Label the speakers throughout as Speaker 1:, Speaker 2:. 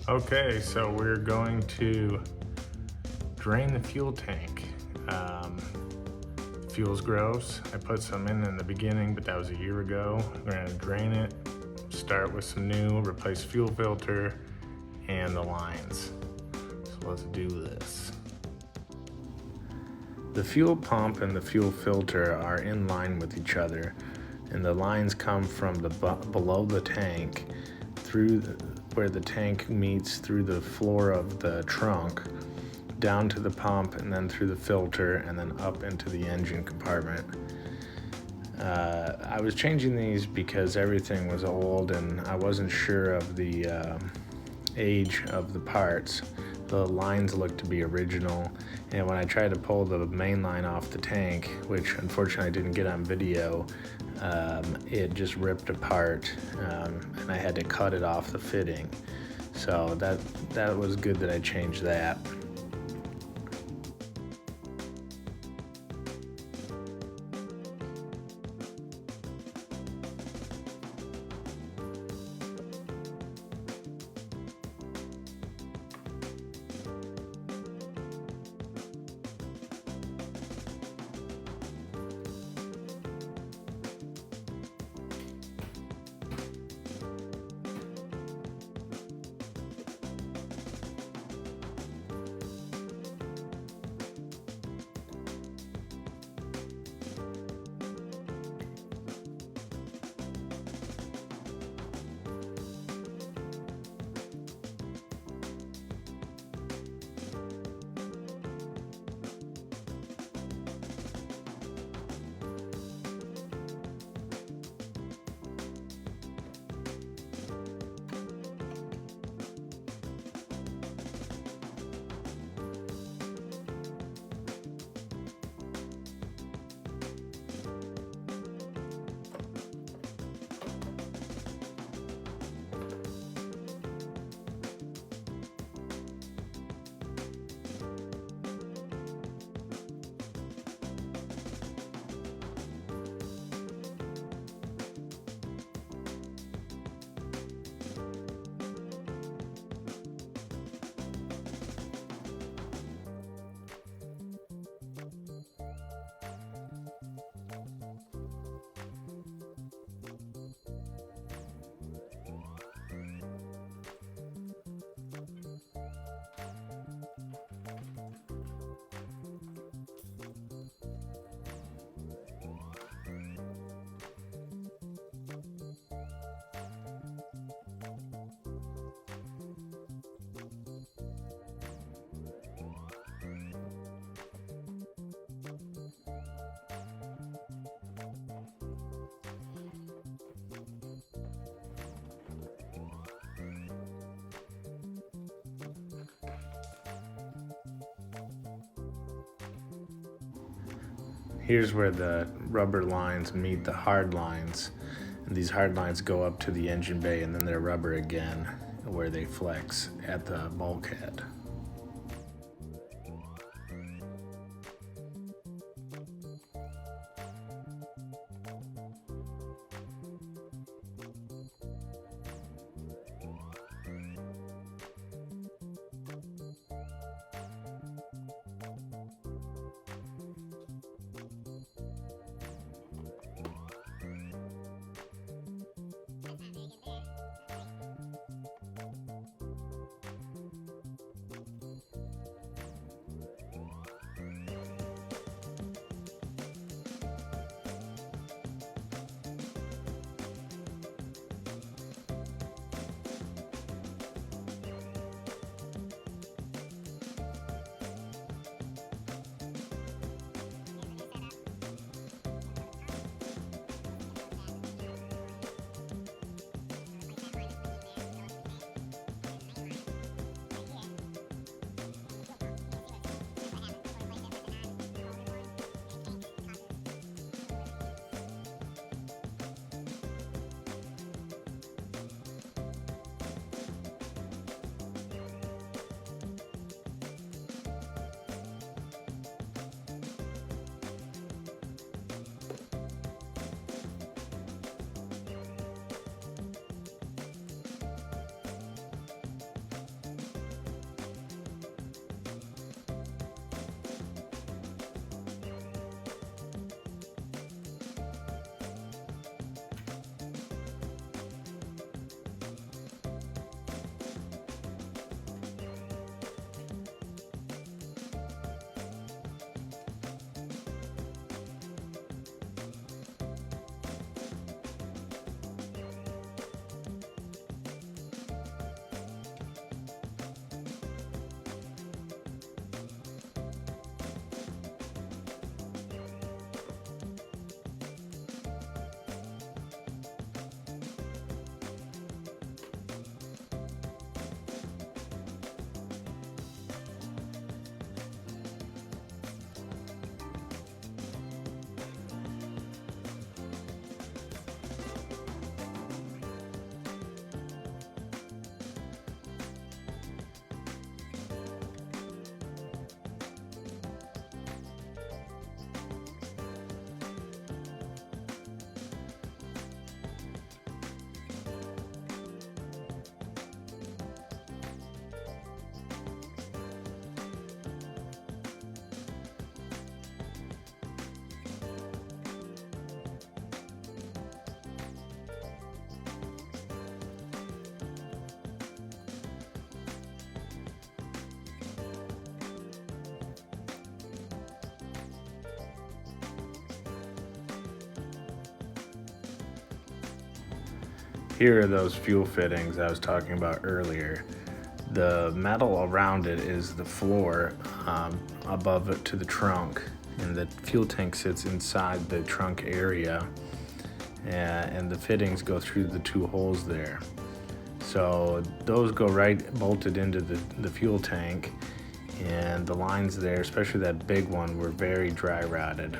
Speaker 1: Okay, so we're going to drain the fuel tank. Fuel's gross. I put some in the beginning, but that was a year ago. We're gonna drain it, start with some new, replace fuel filter and the lines. So let's do this. The fuel pump and the fuel filter are in line with each other, and the lines come from below the tank through where the tank meets through the floor of the trunk, down to the pump, and then through the filter, and then up into the engine compartment. I was changing these because everything was old and I wasn't sure of the age of the parts. The lines looked to be original, and when I tried to pull the main line off the tank, which unfortunately I didn't get on video, it just ripped apart, and I had to cut it off the fitting. So that was good that I changed that. Here's where the rubber lines meet the hard lines. And these hard lines go up to the engine bay, and then they're rubber again where they flex at the bulkhead. Here are those fuel fittings I was talking about earlier. The metal around it is the floor above it to the trunk, and the fuel tank sits inside the trunk area, and the fittings go through the two holes there. So those go right bolted into the fuel tank, and the lines there, especially that big one, were very dry rotted.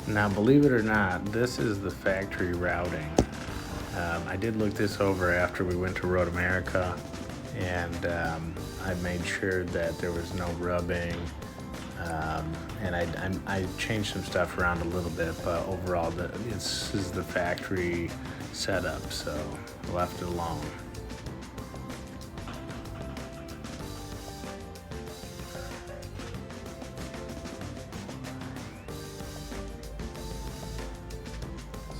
Speaker 1: Now, believe it or not, this is the factory routing. I did look this over after we went to Road America, and I made sure that there was no rubbing, and I changed some stuff around a little bit, but overall, this is the factory setup, so I left it alone.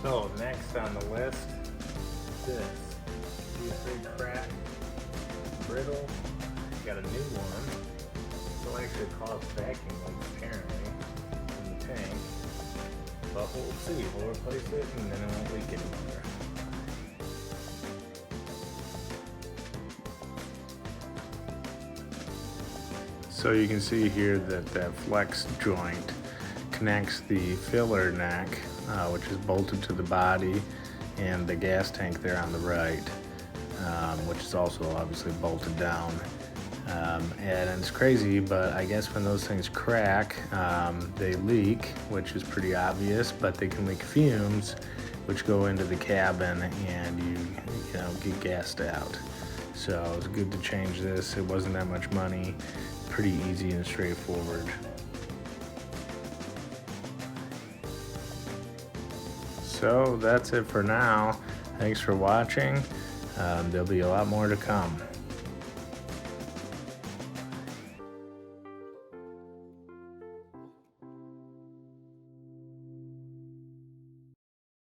Speaker 1: So next on the list, this big crack, brittle. Got a new one. It'll actually cause vacuum leaks apparently in the tank, but we'll see. We'll replace it and then it won't leak anymore. So you can see here that that flex joint connects the filler neck, which is bolted to the body, and the gas tank there on the right, which is also obviously bolted down. And it's crazy, but I guess when those things crack, they leak, which is pretty obvious, but they can leak fumes, which go into the cabin, and you get gassed out. So it's good to change this. It wasn't that much money, pretty easy and straightforward. So that's it for now. Thanks for watching. There'll be a lot more to come.